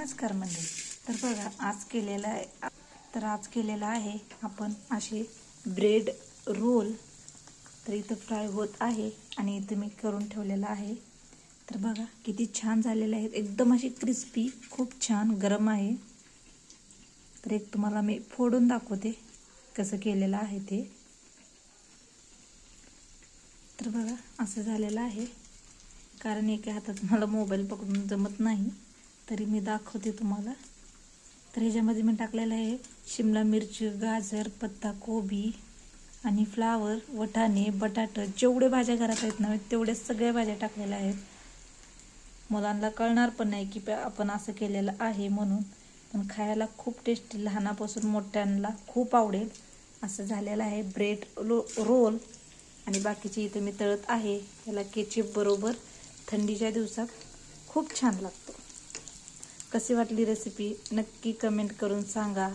नमस्कार मंडळी. तर बघा आज केलेला आहे आपण असे ब्रेड रोल. तर इथं फ्राय होत आहे आणि इथं मी करून ठेवलेला आहे. तर बघा किती छान झालेले आहेत, एकदम अशी क्रिस्पी, खूप छान गरम आहे. तर एक तुम्हाला मी फोडून दाखवते कसं केलेलं आहे ते. तर बघा असं झालेलं आहे, कारण एका हातात मला मोबाईल पकडून जमत नाही, तरी मी दाखवते तुम्हाला. तर ह्याच्यामध्ये मी टाकलेलं आहे शिमला मिरची, गाजर, पत्ताकोबी आणि फ्लावर, वटाणे, बटाटा, जेवढे भाज्या घरात आहेत ना तेवढे सगळ्या भाज्या टाकलेल्या आहेत. मुलांना कळणार पण नाही की आपण असं केलेलं आहे म्हणून, पण खायला खूप टेस्टी, लहानापासून मोठ्यांना खूप आवडेल असं झालेलं आहे ब्रेड रोल. आणि बाकीचे इथं मी तळत आहे त्याला केचप बरोबर. थंडीच्या दिवसात खूप छान लागतो. कशी वाटली रेसिपी नक्की कमेंट करून सांगा.